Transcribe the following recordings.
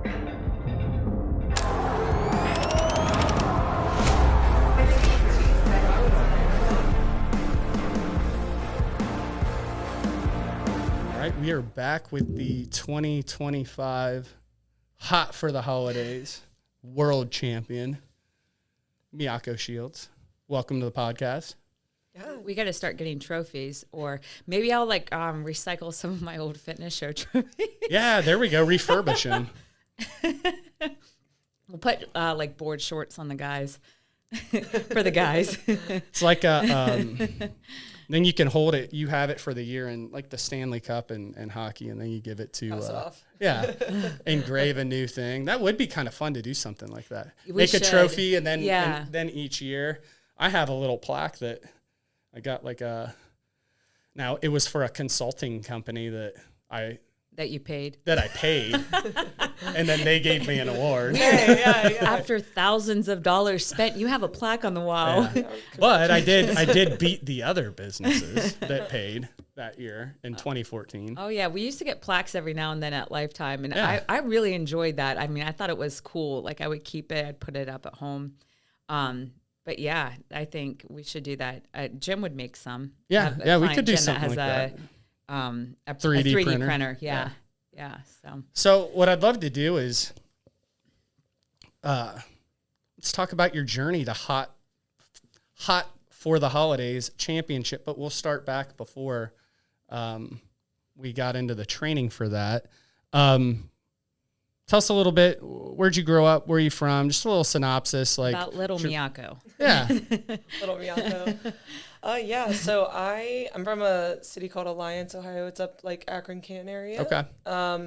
We are back with the 2025 Hot for the Holidays World Champion, Miyako Shields. Welcome to the podcast. Yeah. We got to start getting trophies, or maybe I'll recycle some of my old fitness show trophies. Yeah, there we go. Refurbish them. We'll put board shorts on the guys for the guys. It's like then you can hold it. You have it for the year in like the Stanley Cup and hockey, and then you give it to engrave a new thing. That would be kind of fun to do something like that. Make a trophy, and then then each year I have a little plaque that I got now it was for a consulting company that I paid, and then they gave me an award. After thousands of dollars spent, you have a plaque on the wall. Yeah. But I did beat the other businesses that paid that year in 2014. Oh yeah, we used to get plaques every now and then at Lifetime, and I really enjoyed that. I mean, I thought it was cool. Like I would keep it, I'd put it up at home. But yeah, I think we should do that. Jim would make some. Yeah, we could do something like that. A 3D printer. Yeah. So what I'd love to do is let's talk about your journey to hot for the holidays championship, but we'll start back before we got into the training for that. Tell us a little bit, where'd you grow up? Where are you from? Just a little synopsis. About little Miyako. Yeah. Little Miyako. So I'm from a city called Alliance, Ohio. It's up like Akron, Canton area. Okay.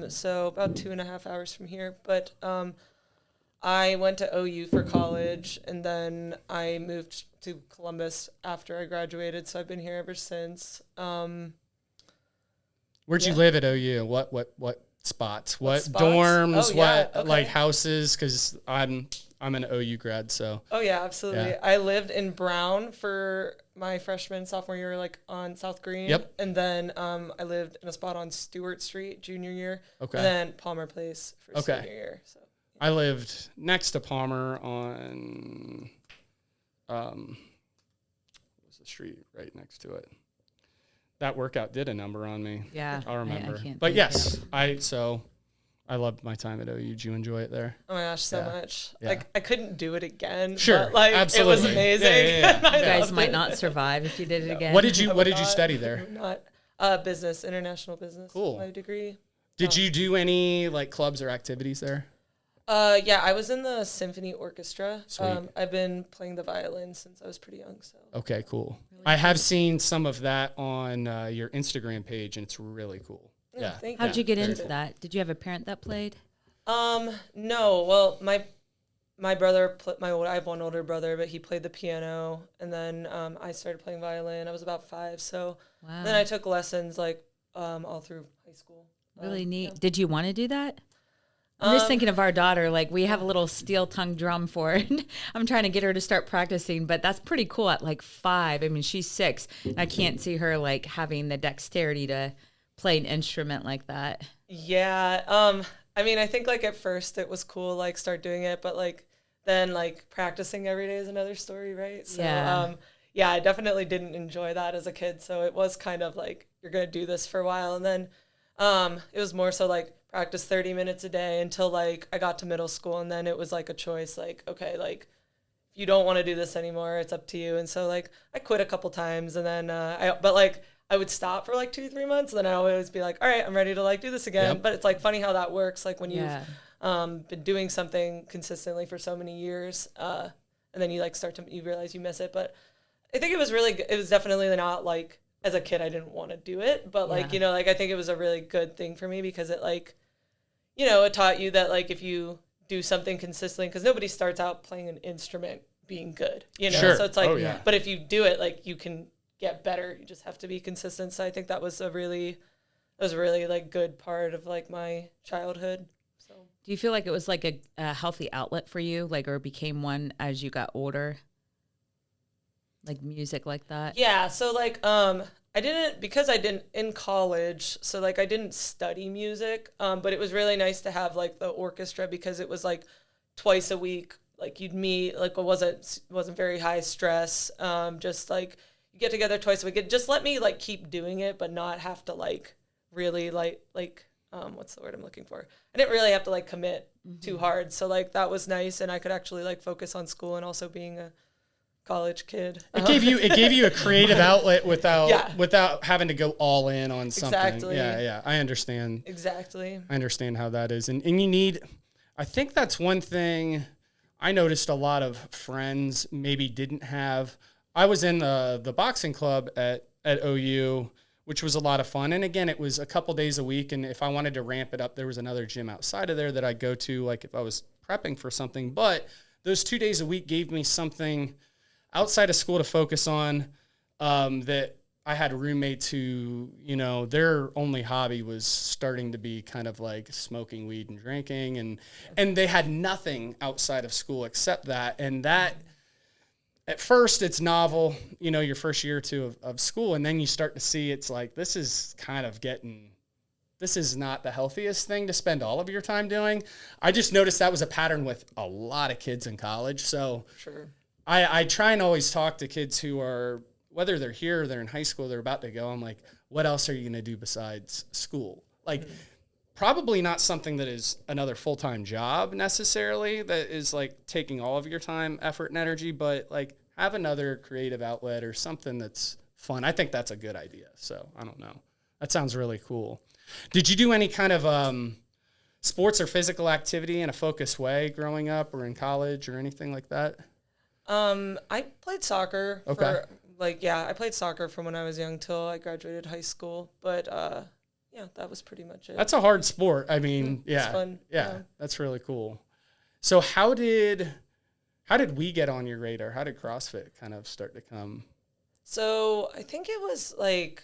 So about 2.5 hours from here. But I went to OU for college, and then I moved to Columbus after I graduated. So I've been here ever since. Where'd you live at OU? What spots? What dorms? Like houses? Because I'm an OU grad, so. Oh yeah, absolutely. Yeah. I lived in Brown for my freshman, sophomore year, like on South Green. Yep. And then I lived in a spot on Stewart Street junior year. Okay. And then Palmer Place for senior year. So I lived next to Palmer on what was the street right next to it? That workout did a number on me. Yeah, I'll remember. I can't but yes, I loved my time at OU. Did you enjoy it there? Oh my gosh, so much. Yeah. Like I couldn't do it again. Sure, but, absolutely. It was amazing. Yeah. You guys might not survive if you did it again. What did you study there? Business, international business. Cool. My degree. Did you do any like clubs or activities there? Yeah, I was in the symphony orchestra. Sweet. I've been playing the violin since I was pretty young. So. Okay, cool. Really I have seen some of that on your Instagram page, and it's really cool. Yeah. How'd you get into that? Did you have a parent that played? No. Well, my brother, I have one older brother, but he played the piano, and then I started playing violin. I was about 5, so then I took lessons all through high school. Really neat. Yeah. Did you want to do that? I'm just thinking of our daughter. Like we have a little steel tongue drum for it. I'm trying to get her to start practicing, but that's pretty cool at like 5. I mean, she's 6. I can't see her like having the dexterity to play an instrument like that. Yeah. I mean, I think like at first it was cool, like start doing it, but like then like practicing every day is another story, right? So yeah, I definitely didn't enjoy that as a kid. So it was kind of like you're gonna do this for a while, and then it was more so like practice 30 minutes a day until like I got to middle school, and then it was like a choice, like okay, like if you don't want to do this anymore, it's up to you. And so like I quit a couple times, and then I would stop for like 2-3 months, and then I always be like, all right, I'm ready to like do this again. Yep. But it's like funny how that works. Like when you've been doing something consistently for so many years, and then you like you realize you miss it. But I think it was definitely not like as a kid, I didn't want to do it, but like, I think it was a really good thing for me because it like, it taught you that like, if you do something consistently, cause nobody starts out playing an instrument being good, Sure. So it's like, but if you do it, like you can get better. You just have to be consistent. So I think that was a really like good part of like my childhood. So do you feel like it was like a healthy outlet for you, like, or became one as you got older? Like music like that? Yeah. So like, because I didn't in college, so like I didn't study music, but it was really nice to have like the orchestra because it was like twice a week, like you'd meet, like it wasn't very high stress, just like you get together twice a week. It just let me like keep doing it, but not have to like really like what's the word I'm looking for? I didn't really have to like commit too hard, so like that was nice, and I could actually like focus on school and also being a college kid. It gave you a creative outlet without having to go all in on something. Exactly. Yeah. I understand. Exactly. I understand how that is. And you need, I think that's one thing I noticed a lot of friends maybe didn't have. I was in the boxing club at OU, which was a lot of fun. And again, it was a couple days a week. And if I wanted to ramp it up, there was another gym outside of there that I'd go to, like if I was prepping for something. But those 2 days a week gave me something outside of school to focus on, that I had roommates who, you know, their only hobby was starting to be kind of like smoking weed and drinking, and they had nothing outside of school except that. And that, at first, it's novel, you know, your first year or two of school, and then you start to see it's like, this is not the healthiest thing to spend all of your time doing. I just noticed that was a pattern with a lot of kids in college. So sure. I try and always talk to kids who are, whether they're here or they're in high school, they're about to go. I'm like, what else are you going to do besides school? Like, probably not something that is another full-time job necessarily, that is like taking all of your time, effort, and energy, but like have another creative outlet or something that's fun. I think that's a good idea. So I don't know. That sounds really cool. Did you do any kind of sports or physical activity in a focused way growing up or in college or anything like that? I played soccer. Okay. I played soccer from when I was young till I graduated high school. But that was pretty much it. That's a hard sport. I mean, It's fun. Yeah, that's really cool. So how did we get on your radar? How did CrossFit kind of start to come? So I think it was like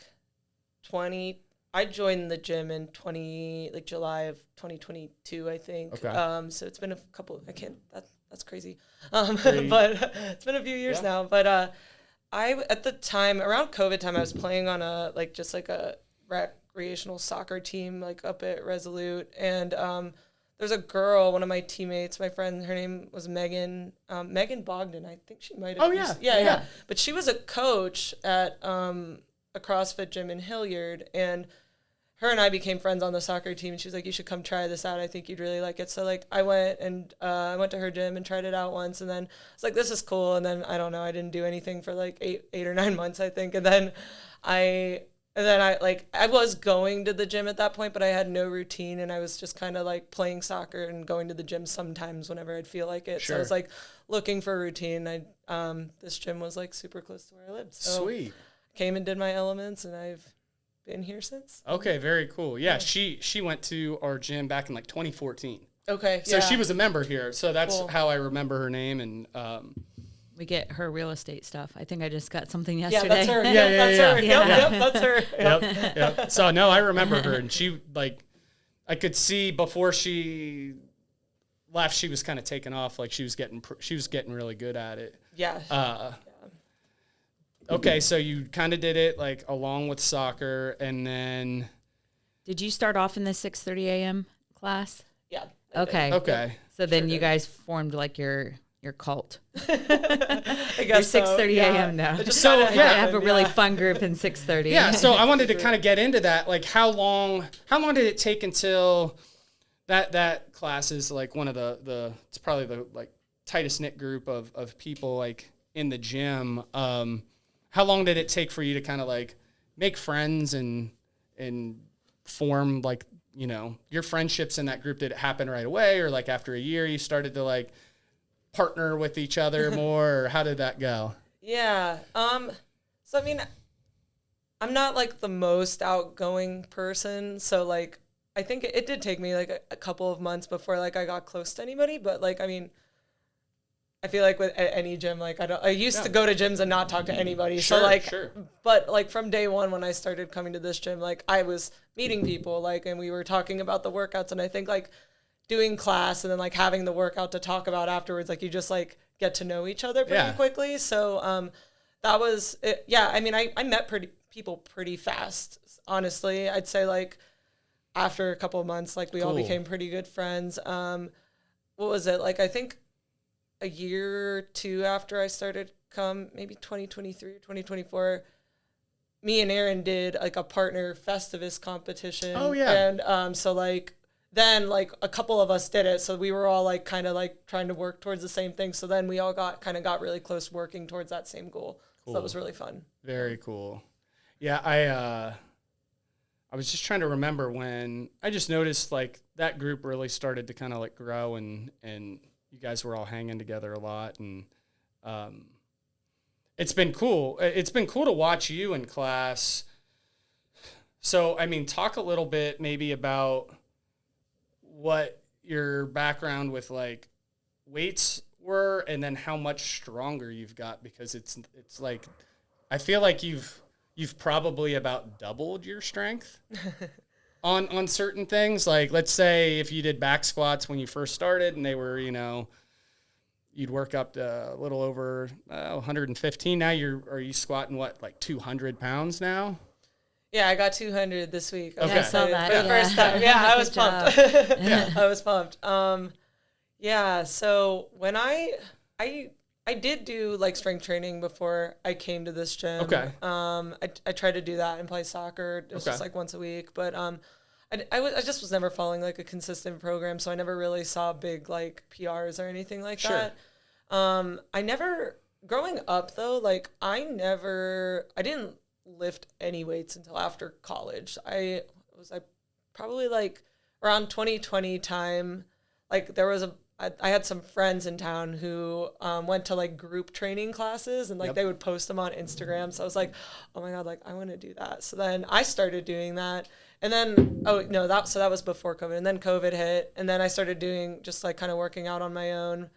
I joined the gym in July of 2022, I think. Okay. So it's been that's crazy. But it's been a few years now. But I, at the time, around COVID time, I was playing on a recreational soccer team, like up at Resolute. And there's a girl, one of my teammates, my friend, her name was Megan Bogdan. I think she might have. Oh, yeah. But she was a coach at a CrossFit gym in Hilliard. And her and I became friends on the soccer team. And she was like, you should come try this out. I think you'd really like it. So like I went to her gym and tried it out once. And then I was like, this is cool. And then I don't know, I didn't do anything for like eight or 9 months, I think. And then I was going to the gym at that point, but I had no routine. And I was just kind of like playing soccer and going to the gym sometimes whenever I'd feel like it. Sure. So I was like looking for a routine. This gym was like super close to where I lived. So Sweet. Came and did my elements, and I've been here since. Okay, very cool. Yeah, she went to our gym back in like 2014. Okay, so she was a member here. So that's cool. how I remember her name. And we get her real estate stuff. I think I just got something yesterday. Yeah, that's her. Yeah. That's her. Yep. So no, I remember her, and she I could see before she left, she was kind of taking off. Like she was getting really good at it. Yeah. Okay, so you kind of did it like along with soccer, and then did you start off in the 6:30 a.m. class? Yeah. Okay. So then you guys formed like your cult. I guess you're 6:30 a.m. now. So I have a really fun group in 6:30. Yeah. So I wanted to kind of get into that. Like, how long did it take until that class is like one of the it's probably the like tightest knit group of people like in the gym. How long did it take for you to kind of like make friends and form like, you know, your friendships in that group? Did it happen right away, or like after a year you started to like partner with each other more, or how did that go? Yeah. So I mean, I'm not like the most outgoing person, so like I think it did take me like a couple of months before like I got close to anybody, but like I mean, I feel like with any gym, like I used to go to gyms and not talk to anybody. Sure, so like, sure. But like from day one when I started coming to this gym, like I was meeting people, like, and we were talking about the workouts, and I think like doing class and then like having the workout to talk about afterwards, like you just like get to know each other pretty quickly. So that was it. Yeah. I mean, I met people pretty fast. Honestly, I'd say like after a couple of months, like we all became pretty good friends. What was it? Like, I think a year or two after I started maybe 2023 or 2024, me and Aaron did like a partner Festivus competition. Oh yeah. And so like then like a couple of us did it. So we were all like kind of like trying to work towards the same thing. So then we all got really close working towards that same goal. Cool. So that was really fun. Very cool. Yeah, I was just trying to remember when I just noticed like that group really started to kind of like grow and you guys were all hanging together a lot, and it's been cool. It's been cool to watch you in class. So, I mean, talk a little bit maybe about what your background with like weights were and then how much stronger you've got, because it's like I feel like you've probably about doubled your strength on certain things. Like, let's say if you did back squats when you first started and they were, you'd work up to a little over 115. Now are you squatting what, like 200 pounds now? Yeah, I got 200 this week. Okay. I saw that. For the first time. Yeah, I was pumped. I was pumped. Yeah, so when I did do like strength training before I came to this gym. Okay. I tried to do that and play soccer. It was just like once a week, but I just was never following like a consistent program, so I never really saw big like PRs or anything like that. I never, growing up though, like I didn't lift any weights until after college. I probably like around 2020 time, like there was I had some friends in town who went to like group training classes, and like they would post them on Instagram. So I was like, oh my God, like I want to do that. So then I started doing that. And then, that was before COVID. And then COVID hit. And then I started doing just like kind of working out on my own.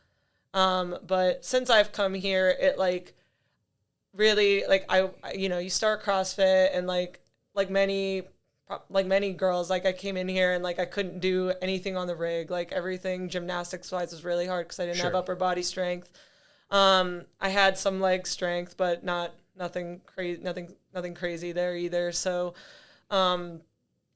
But since I've come here, it like really like, you start CrossFit, and like many girls, like I came in here and like I couldn't do anything on the rig. Like everything gymnastics wise was really hard because I didn't have upper body strength. I had some leg strength, but nothing crazy there either. So,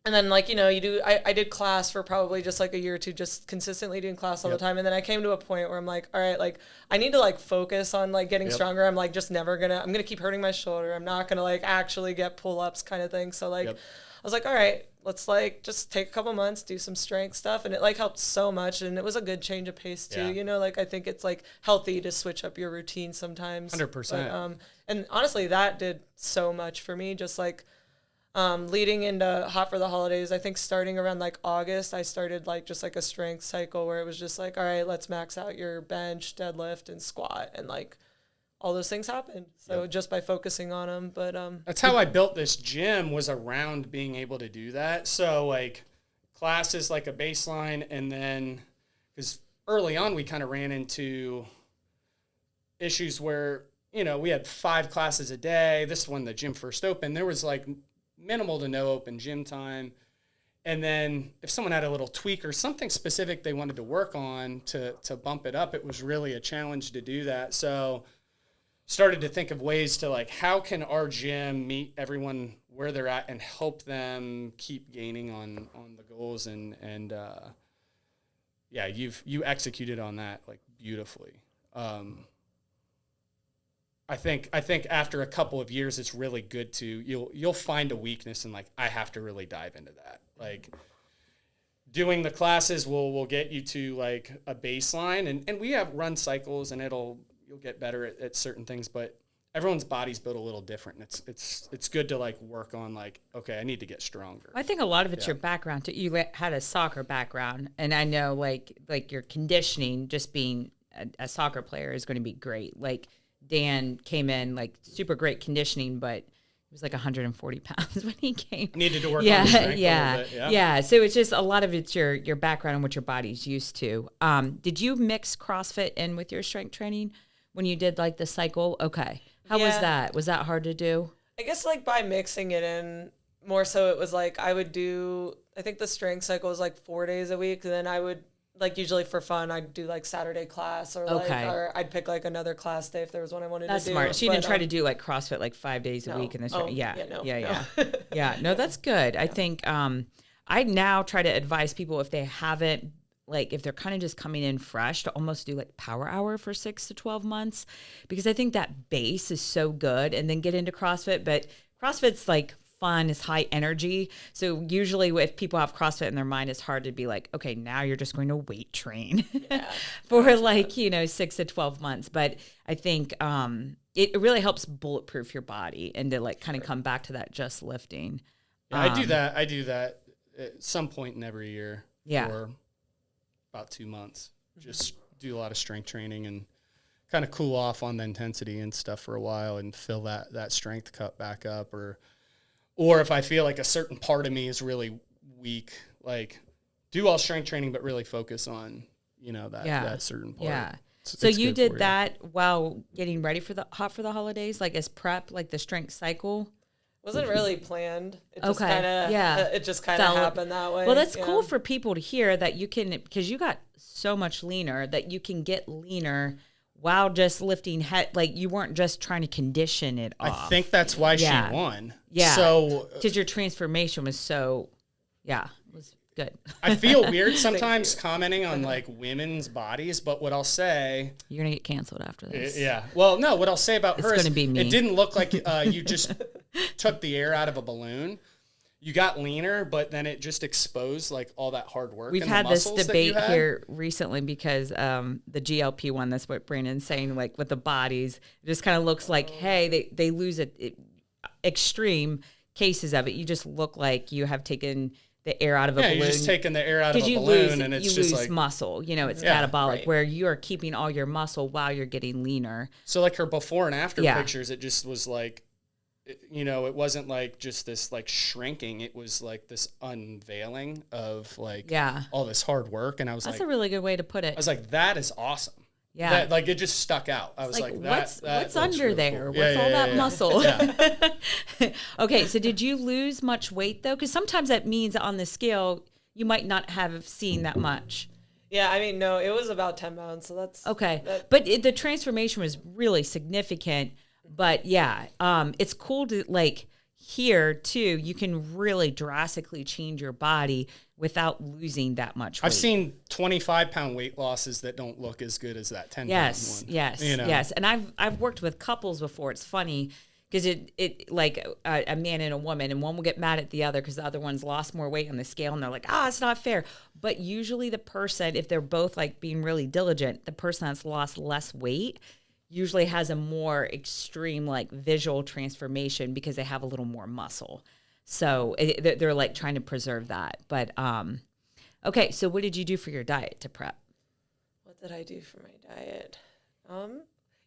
and then like, I did class for probably just like a year or two, just consistently doing class all the time. And then I came to a point where I'm like, all right, like I need to like focus on like getting stronger. I'm like, just I'm going to keep hurting my shoulder. I'm not going to like actually get pull-ups kind of thing. So like, I was like, all right, let's like just take a couple months, do some strength stuff. And it like helped so much. And it was a good change of pace too. Like I think it's like healthy to switch up your routine sometimes. 100%. But, and honestly, that did so much for me. Just like, leading into Hot for the Holidays, I think starting around like August, I started like just like a strength cycle where it was just like, all right, let's max out your bench, deadlift, and squat, and like all those things happened. So just by focusing on them, but that's how I built this gym, was around being able to do that. So like class is like a baseline, and then because early on we kind of ran into issues where we had 5 classes a day. This is when the gym first opened. There was like minimal to no open gym time. And then if someone had a little tweak or something specific they wanted to work on to bump it up, it was really a challenge to do that. So started to think of ways to like, how can our gym meet everyone where they're at and help them keep gaining on the goals. And you executed on that like beautifully. I think after a couple of years, it's really good to you'll find a weakness and like I have to really dive into that. Like doing the classes will get you to like a baseline, and we have run cycles, and you'll get better at certain things, but everyone's body's built a little different. And it's good to like work on like, okay, I need to get stronger. I think a lot of it's your background too. You had a soccer background, and I know like your conditioning, just being a soccer player, is going to be great. Like Dan came in like super great conditioning, but he was like 140 pounds when he came. Needed to work on the strength a little bit. Yeah. So it's just a lot of it's your background and what your body's used to. Did you mix CrossFit in with your strength training when you did like the cycle? Okay. How was that? Was that hard to do? I guess like by mixing it in more so, it was like I would do, I think the strength cycle was like 4 days a week. And then I would like usually for fun, I'd do like Saturday class or or I'd pick like another class day if there was one I wanted to do. That's smart. So you didn't try to do like CrossFit like 5 days a week in this. No, that's good. I think I now try to advise people if they haven't, like if they're kind of just coming in fresh, to almost do like Power Hour for 6 to 12 months, because I think that base is so good, and then get into CrossFit. But CrossFit's like fun, is high energy. So usually if people have CrossFit in their mind, it's hard to be like, okay, now you're just going to weight train for like, 6 to 12 months. But I think it really helps bulletproof your body and to like kind of come back to that just lifting. Yeah, I do that at some point in every year for about 2 months. Just do a lot of strength training and kind of cool off on the intensity and stuff for a while and fill that strength cup back up, or if I feel like a certain part of me is really weak, like do all strength training, but really focus on, that certain part. Yeah. So you did that while getting ready for the holidays, like as prep, like the strength cycle? Wasn't really planned. It just kind of happened that way. Well, that's cool for people to hear that you can, because you got so much leaner, that you can get leaner while just lifting like you weren't just trying to condition it off. I think that's why she won. Yeah. So because your transformation was so, was good. I feel weird sometimes commenting on like women's bodies, but what I'll say, you're gonna get canceled after this. Well, no, what I'll say about her is be me. It didn't look like you just took the air out of a balloon. You got leaner, but then it just exposed like all that hard work. We've had this debate here recently because the GLP one, that's what Brandon's saying, like with the bodies, it just kind of looks like, hey, they lose extreme cases of it. You just look like you have taken the air out of a balloon. Yeah, you're just taking the air out of a balloon, and it's just like... You lose muscle. It's catabolic, where you are keeping all your muscle while you're getting leaner. So like her before and after pictures, it just was like, it wasn't like just this like shrinking. It was like this unveiling of like all this hard work. And I was that's a really good way to put it. I was like, that is awesome. Yeah. That, like it just stuck out. I was like what's under really there? Cool. What's all that muscle? Yeah. Okay. So did you lose much weight though? Because sometimes that means on the scale, you might not have seen that much. Yeah, I mean, no, it was about 10 pounds. So that's okay. But the transformation was really significant. But it's cool to like here too. You can really drastically change your body without losing that much weight. I've seen 25-pound weight losses that don't look as good as that 10-pound one. Yes. And I've worked with couples before. It's funny because it like a man and a woman, and one will get mad at the other because the other one's lost more weight on the scale, and they're like, it's not fair. But usually the person, if they're both like being really diligent, the person that's lost less weight usually has a more extreme like visual transformation because they have a little more muscle. So they're like trying to preserve that. But okay, so what did you do for your diet to prep? What did I do for my diet?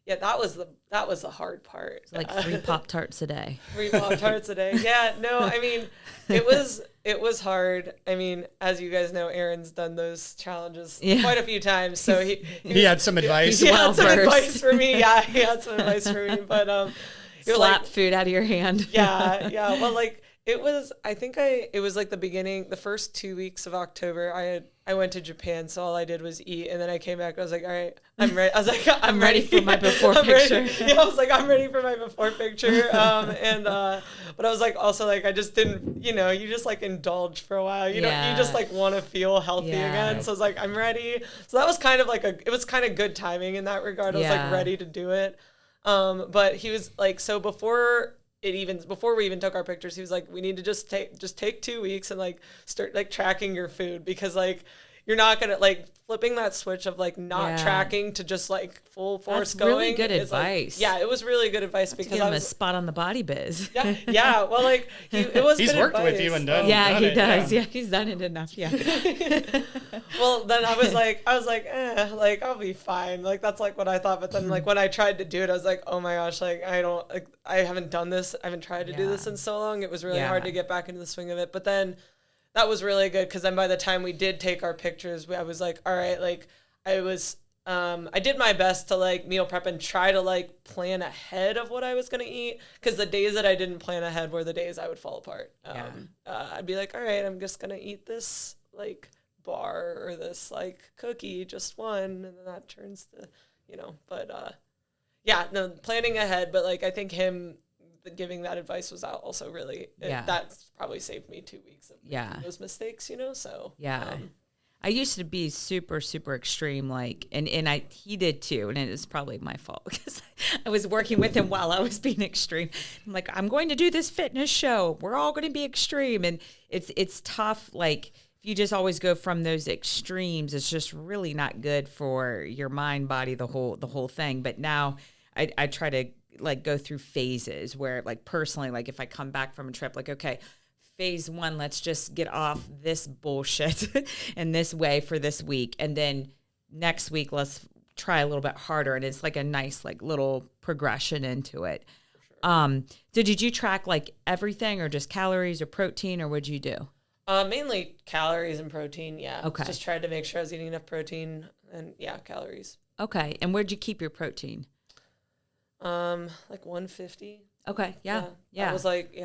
That was the hard part. So like 3 Pop-Tarts a day. 3 Pop-Tarts a day. Yeah, no, I mean, it was hard. I mean, as you guys know, Aaron's done those challenges quite a few times. So he had some advice. He had some advice for me. Yeah, he had some advice for me. But slap food out of your hand. Yeah. Well, like it was like the first 2 weeks of October. I went to Japan, so all I did was eat, and then I came back. I was like, all right, I'm ready. I was like, I'm ready for my before picture. Yeah, I was like, I'm ready for my before picture. But I was like, also like, I just didn't, you just like indulge for a while. You just like want to feel healthy again. So I was like, I'm ready. So that was kind of like it was kind of good timing in that regard. I was like ready to do it. But he was like, so before we even took our pictures, he was like, we need to just take 2 weeks and like start like tracking your food, because like you're not gonna like flipping that switch of like not tracking to just like full force going. That's really good advice. Like, it was really good advice because I was a spot on the body biz. Yeah. Well, like it was. He's worked with you and done. Yeah, he does. Yeah, he's done it enough. Yeah. Well, then I was like, like I'll be fine. Like that's like what I thought. But then like when I tried to do it, I was like, oh my gosh, like I haven't done this. I haven't tried to do this in so long. It was really hard to get back into the swing of it. But then that was really good, because then by the time we did take our pictures, I was like, all right, like I did my best to like meal prep and try to like plan ahead of what I was going to eat, because the days that I didn't plan ahead were the days I would fall apart. I'd be like, all right, I'm just going to eat this like bar or this like cookie, just one, and then that turns to, but yeah, no, planning ahead. But like I think him giving that advice was also really that's probably saved me 2 weeks of making those mistakes, so I used to be super, super extreme, like, and he did too, and it was probably my fault because I was working with him while I was being extreme. I'm like, I'm going to do this fitness show. We're all going to be extreme, and it's tough. Like, if you just always go from those extremes, it's just really not good for your mind, body, the whole thing. But now I try to like go through phases where, like, personally, like if I come back from a trip, like, okay, phase 1, let's just get off this bullshit in this way for this week. And then next week, let's try a little bit harder. And it's like a nice, like, little progression into it. Sure. So did you track like everything or just calories or protein, or what'd you do? Mainly calories and protein. Yeah. Okay. Just tried to make sure I was eating enough protein and calories. Okay. And where'd you keep your protein? Like 150. Okay. Yeah. I was like,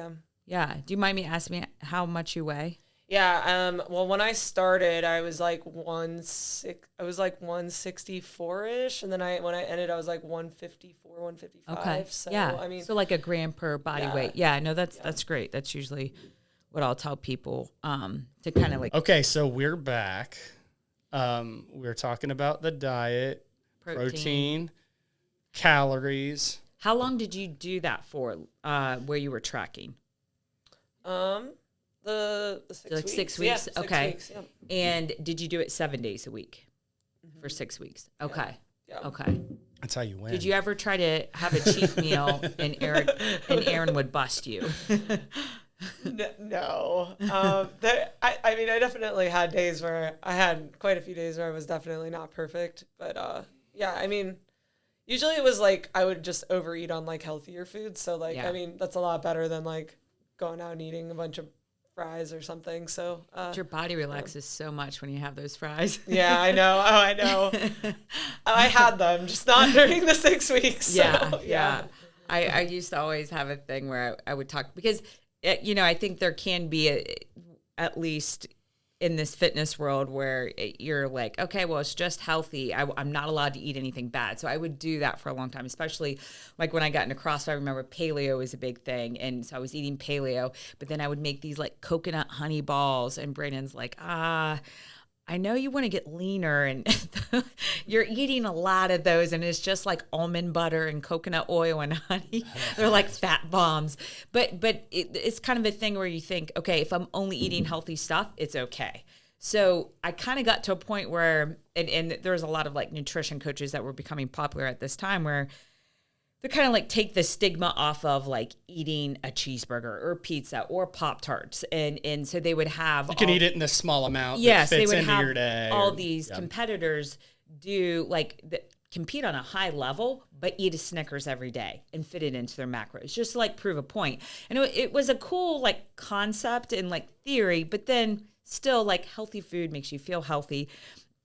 Yeah. Do you mind me asking me how much you weigh? Yeah. Well, when I started, I was like 164-ish, and then when I ended, I was like 154, 155. Okay. So I mean, so like a gram per body weight. Yeah. No, that's great. That's usually what I'll tell people to kind of like. Okay, so we're back. We're talking about the diet, protein, calories. How long did you do that for? Where you were tracking? The 6 weeks. Like 6 weeks? Yeah, okay. 6 weeks, yeah. And did you do it 7 days a week for 6 weeks? Okay. Yeah. Okay. That's how you win. Did you ever try to have a cheat meal and Aaron would bust you? No. I mean, I definitely had days where I had quite a few days where I was definitely not perfect. But I mean, usually it was like I would just overeat on like healthier foods. So like, I mean, that's a lot better than like going out and eating a bunch of fries or something. So your body relaxes so much when you have those fries. Yeah, I know. Oh, I know. I had them, just not during the 6 weeks. So, yeah. I used to always have a thing where I would talk because, I think there can be at least in this fitness world where you're like, okay, well, it's just healthy. I'm not allowed to eat anything bad. So I would do that for a long time, especially like when I got into CrossFit. I remember paleo was a big thing. And so I was eating paleo, but then I would make these like coconut honey balls. And Brandon's like, I know you want to get leaner and you're eating a lot of those and it's just like almond butter and coconut oil and honey. They're like fat bombs. But it's kind of a thing where you think, okay, if I'm only eating healthy stuff, it's okay. So I kind of got to a point where, and there was a lot of like nutrition coaches that were becoming popular at this time where they kind of like take the stigma off of like eating a cheeseburger or pizza or Pop-Tarts. And so they would have... You can eat it in a small amount yes, that fits they would into have your day. All these competitors do like... compete on a high level, but eat a Snickers every day and fit it into their macros, just to like prove a point. And it was a cool like concept and like theory, but then still like healthy food makes you feel healthy.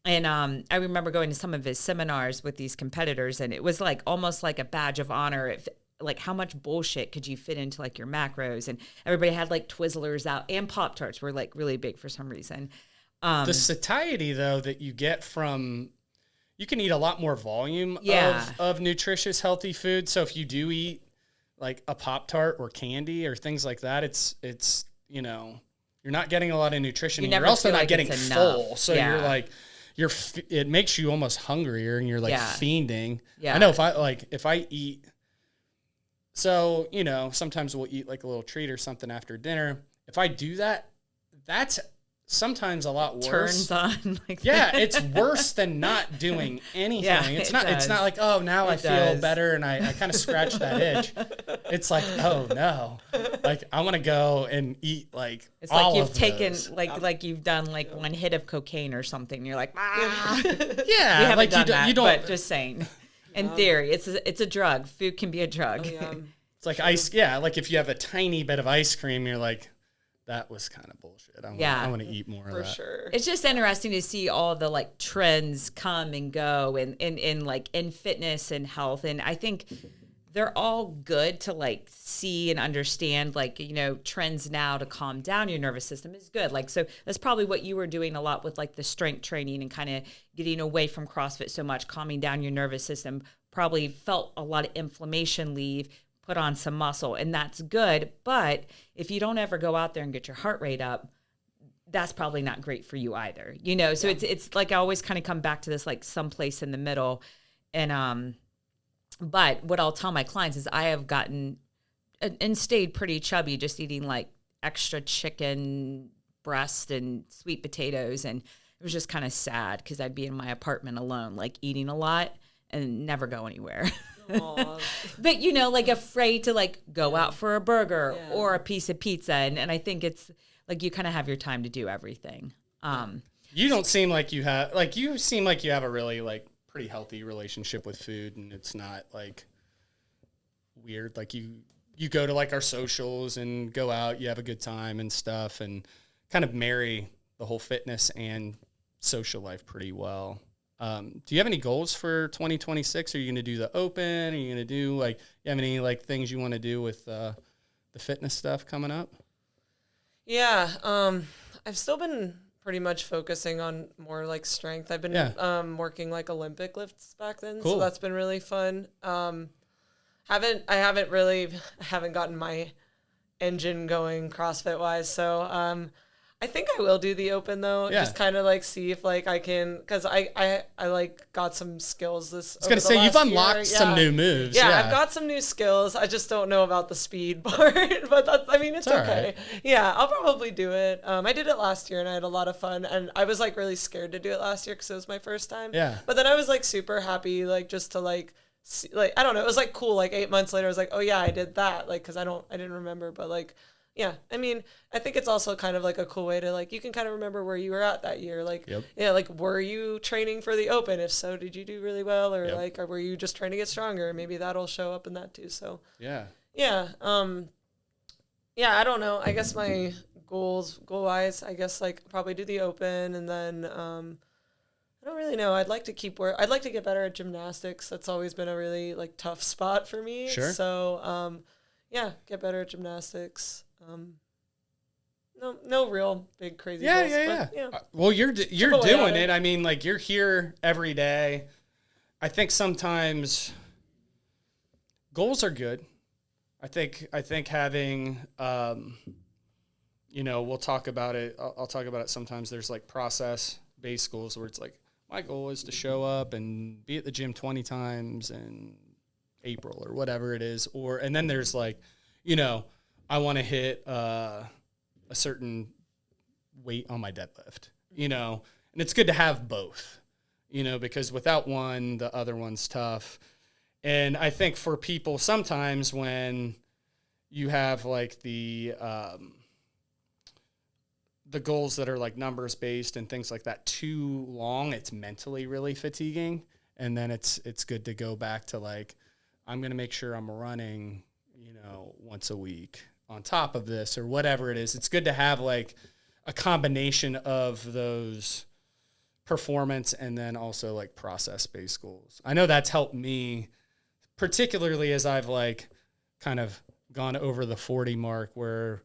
And I remember going to some of his seminars with these competitors, and it was like almost like a badge of honor. If like how much bullshit could you fit into like your macros? And everybody had like Twizzlers out, and Pop-Tarts were like really big for some reason. The satiety though that you get from, you can eat a lot more volume of nutritious healthy food. So if you do eat like a Pop-Tart or candy or things like that, it's you're not getting a lot of nutrition. You're also not getting full. So you're like. It makes you almost hungrier and you're like fiending. Yeah. I know if I eat, so, sometimes we'll eat like a little treat or something after dinner. If I do that, that's sometimes a lot worse. Turns on. It's worse than not doing anything. Yeah, it's not like, oh, now I feel better and I kind of scratch that itch. It's like, oh no. Like I want to go and eat like it's all like you've of taken those. like you've done like one hit of cocaine or something. You're like, yeah, we haven't like done that, you don't. But just saying, in theory, it's a drug. Food can be a drug. It's like ice. Yeah, like if you have a tiny bit of ice cream, you're like, that was kind of bullshit. I want to eat more of that. For sure. It's just interesting to see all the like trends come and go and like in fitness and health. And I think they're all good to like see and understand, like, you know, trends now to calm down your nervous system is good. Like, so that's probably what you were doing a lot with like the strength training and kind of getting away from CrossFit so much, calming down your nervous system, probably felt a lot of inflammation leave, put on some muscle, and that's good. But if you don't ever go out there and get your heart rate up, that's probably not great for you either, you know? So it's like, I always kind of come back to this, like someplace in the middle. And, but what I'll tell my clients is I have gotten and stayed pretty chubby, just eating like extra chicken breast and sweet potatoes. And it was just kind of sad because I'd be in my apartment alone, like eating a lot and never go anywhere. But, you know, like afraid to like go out for a burger or a piece of pizza. And I think it's like you kind of have your time to do everything. You don't seem like you have, like, you seem like you have a really like pretty healthy relationship with food, and it's not like weird. Like you go to like our socials and go out, you have a good time and stuff, and kind of marry the whole fitness and social life pretty well. Do you have any goals for 2026? Are you going to do the open? Are you going to do like, you have any like things you want to do with the fitness stuff coming up? Yeah. I've still been pretty much focusing on more like strength. I've been working like Olympic lifts back then. Cool. So that's been really fun. I haven't gotten my engine going CrossFit wise. So, I think I will do the open though. Yeah. Just kind of like see if like I can, cause I like got some skills this. I was gonna say you've unlocked some new moves. Yeah, I've got some new skills. I just don't know about the speed part, but that's, I mean, it's okay. Right. Yeah, I'll probably do it. I did it last year and I had a lot of fun, and I was like really scared to do it last year because it was my first time. Yeah. But then I was like super happy, like just to like see, like I don't know, it was like cool. Like 8 months later, I was like, oh yeah, I did that. Like, cause I didn't remember, but like. Yeah, I mean, I think it's also kind of like a cool way to like, you can kind of remember where you were at that year. Like, yeah, like, were you training for the open? If so, did you do really well? Or like, or were you just trying to get stronger? Maybe that'll show up in that too. So, yeah, I don't know. I guess my goal wise, I guess like probably do the open, and then, I don't really know. I'd like to I'd like to get better at gymnastics. That's always been a really like tough spot for me. Sure. So, get better at gymnastics. No real big crazy goals. Yeah. Well, you're doing it. I mean, like you're here every day. I think sometimes goals are good. I think having, we'll talk about it. I'll talk about it sometimes. There's like process-based goals where it's like, my goal is to show up and be at the gym 20 times in April or whatever it is. And then there's like, I want to hit a certain weight on my deadlift, and it's good to have both, because without one, the other one's tough. And I think for people, sometimes when you have like the goals that are like numbers based and things like that too long, it's mentally really fatiguing. And then it's good to go back to like, I'm going to make sure I'm running, once a week on top of this or whatever it is. It's good to have like a combination of those performance and then also like process-based goals. I know that's helped me, particularly as I've like kind of gone over the 40 mark, where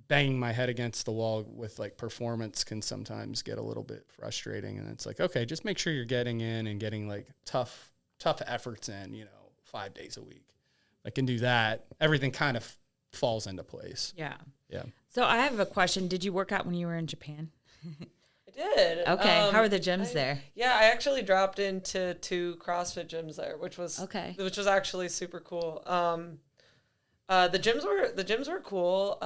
banging my head against the wall with like performance can sometimes get a little bit frustrating. And it's like, okay, just make sure you're getting in and getting like tough efforts in, 5 days a week. I can do that. Everything kind of falls into place. Yeah. So I have a question. Did you work out when you were in Japan? I did. Okay. How are the gyms there? Yeah, I actually dropped into 2 CrossFit gyms there, which was actually super cool. The gyms were cool.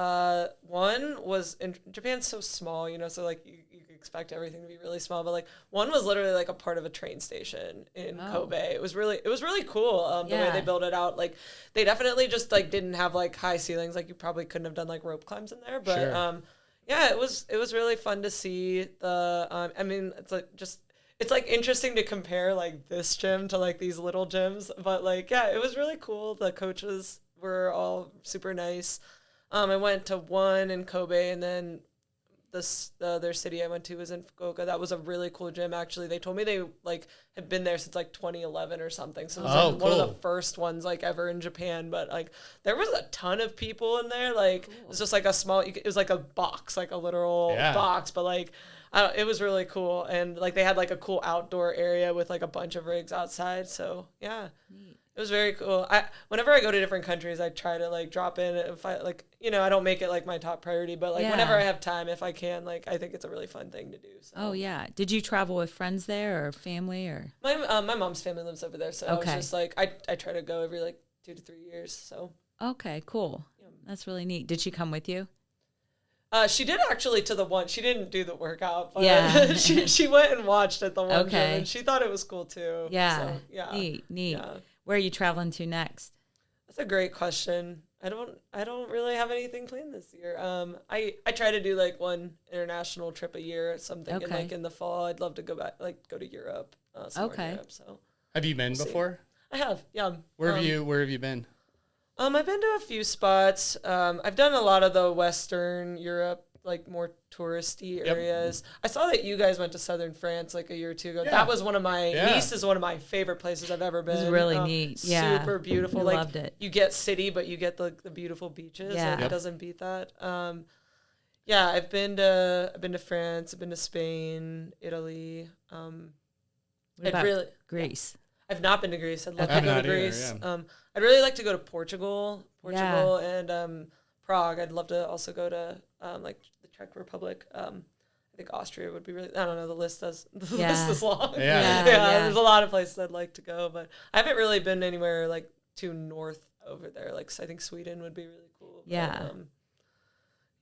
One was in Japan's so small, so like you expect everything to be really small, but like one was literally like a part of a train station in Kobe. It was really cool. The way they built it out. Like they definitely just like didn't have like high ceilings. Like you probably couldn't have done like rope climbs in there, but it was really fun to see the. I mean, it's like interesting to compare like this gym to like these little gyms, but like it was really cool. The coaches were all super nice. I went to one in Kobe, and then the other city I went to was in Fukuoka. That was a really cool gym, actually. They told me they like had been there since like 2011 or something. So it was like one of the first ones like ever in Japan. But like there was a ton of people in there. Like it was just like a small, it was like a box, like a literal box. But like it was really cool. And like they had like a cool outdoor area with like a bunch of rigs outside. So yeah. Neat. It was very cool. Whenever I go to different countries, I try to like drop in if I like, you know, I don't make it like my top priority, but like whenever I have time, if I can, like I think it's a really fun thing to do. So. Oh yeah. Did you travel with friends there or family or? My mom's family lives over there, so I was just like I try to go every like 2 to 3 years. So. Okay, cool. Yeah. That's really neat. Did she come with you? She did actually to the one. She didn't do the workout, but she went and watched at the one gym, and she thought it was cool too. Yeah. So, yeah. Neat. Yeah. Where are you traveling to next? That's a great question. I don't really have anything planned this year. I try to do like one international trip a year or something. And like in the fall, I'd love to go back, like go to Europe. Somewhere in Europe, so. Have you been before? I have. Yeah. Where have you been? I've been to a few spots. I've done a lot of the Western Europe, like more touristy areas. I saw that you guys went to southern France like a year or two ago. Yeah. That was Nice is one of my favorite places I've ever been. It was really neat. Yeah. Super beautiful. Like, loved it. You get city, but you get the beautiful beaches. Yeah. Like, it doesn't beat that. Yeah, I've been to France, I've been to Spain, Italy. What about Greece? I've not been to Greece. I'd love to go to Greece. I'd really like to go to Portugal and Prague. I'd love to also go to like the Czech Republic. I think Austria would be really. I don't know. The list is long. Yeah. There's a lot of places I'd like to go, but I haven't really been anywhere like too north over there. Like I think Sweden would be really cool. Yeah.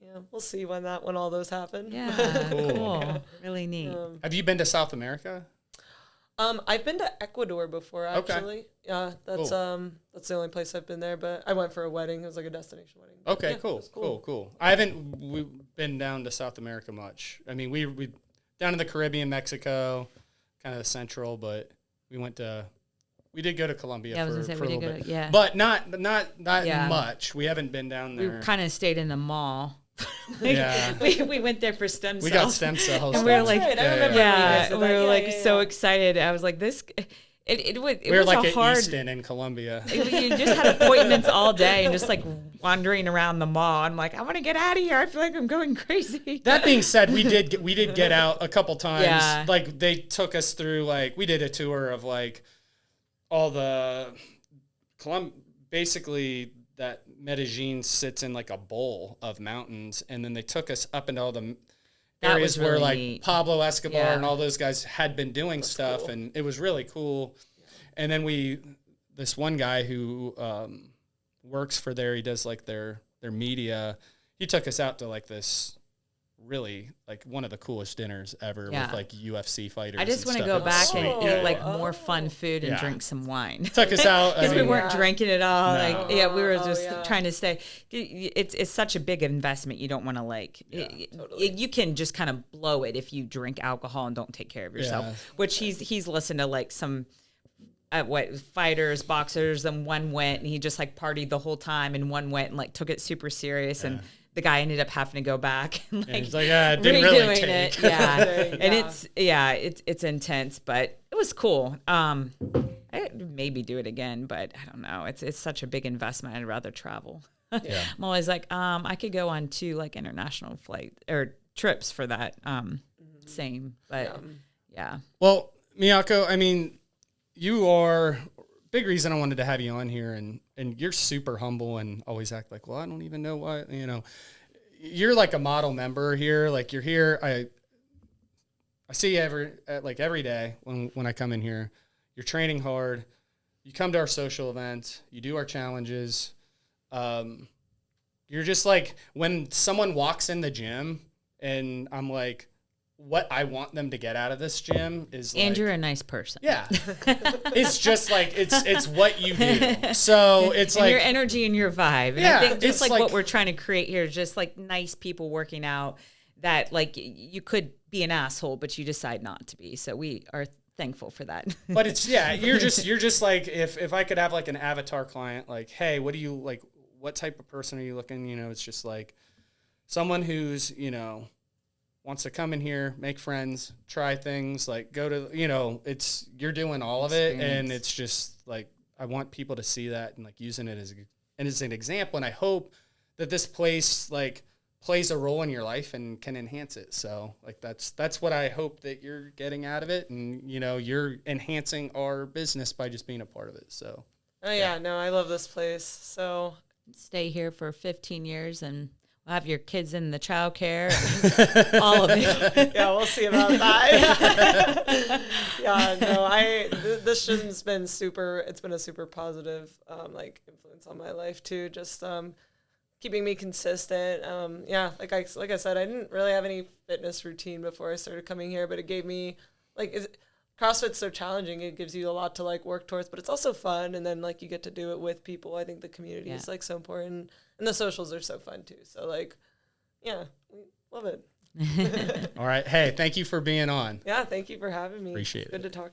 But, we'll see when all those happen. Yeah, cool. Yeah. Really neat. Have you been to South America? I've been to Ecuador before, actually. Okay. Yeah, that's the only place I've been there, but I went for a wedding. It was like a destination wedding. Okay, cool. I haven't been down to South America much. I mean, we down in the Caribbean, Mexico, kind of central, but we did go to Colombia for a little bit. But not much. We haven't been down there. We kind of stayed in the mall. We went there for stem cells. We got stem cells. And we were like, we were like so excited. I was like, this. It was like a hard. At Easton in Colombia. You just had appointments all day and just like wandering around the mall. I'm like, I want to get out of here. I feel like I'm going crazy. That being said, we did get out a couple times. Yeah. Like they took us through we did a tour of like all the basically. That Medellin sits in like a bowl of mountains, and then they took us up into all the areas really where like neat. Pablo Escobar and all those guys had been doing stuff, cool. And it was really cool. And then this one guy who works for there, he does like their media. He took us out to like this really like one of the coolest dinners ever with like UFC fighters. I just want to go back and eat like more fun food and drink some wine. Took us out because we weren't drinking at all. No. Like we were just trying to stay. It's such a big investment. You don't want to totally. You can just kind of blow it if you drink alcohol and don't take care of yourself. Yeah. Which he's listened to like some. Fighters, boxers, and one went and he just like partied the whole time, and one went and like took it super serious and. The guy ended up having to go back and like, he's like, it didn't really take. It. And it's intense, but it was cool. I'd maybe do it again, but I don't know. It's such a big investment. I'd rather travel. Yeah. I'm always like, I could go on 2 like international flight or trips for that. Same, but yeah. Well, Miyako, I mean, you are big reason I wanted to have you on here, and you're super humble and always act like, well, I don't even know why, you're like a model member here. Like you're here. I see you every day when I come in here. You're training hard. You come to our social events. You do our challenges. You're just like when someone walks in the gym and I'm like, what I want them to get out of this gym is and you're a nice person. Yeah. It's just like, it's what you do. So it's and like your energy and your vibe. And I think just like what we're trying to create here is just like nice people working out that like you could be an asshole, but you decide not to be. So we are thankful for that. But it's, you're just like, if I could have like an avatar client, like, hey, what do you like, what type of person are you looking? It's just like someone who's, wants to come in here, make friends, try things, like go to, you're doing all of it. And it's just like, I want people to see that and like using it as an example. And I hope that this place like plays a role in your life and can enhance it. So like, that's what I hope that you're getting out of it. And, you're enhancing our business by just being a part of it. So. Oh yeah, no, I love this place. So stay here for 15 years and we'll have your kids in the childcare, all of it. Yeah, we'll see about that. Yeah, no, this gym's been it's been a super positive, like influence on my life too. Just, keeping me consistent. Yeah, like I said, I didn't really have any fitness routine before I started coming here, but it gave me CrossFit's so challenging. It gives you a lot to like work towards, but it's also fun. And then like you get to do it with people. I think the community is like so important, and the socials are so fun too. So like, yeah, love it. All right. Hey, thank you for being on. Yeah. Thank you for having me. Appreciate it. Good to talk.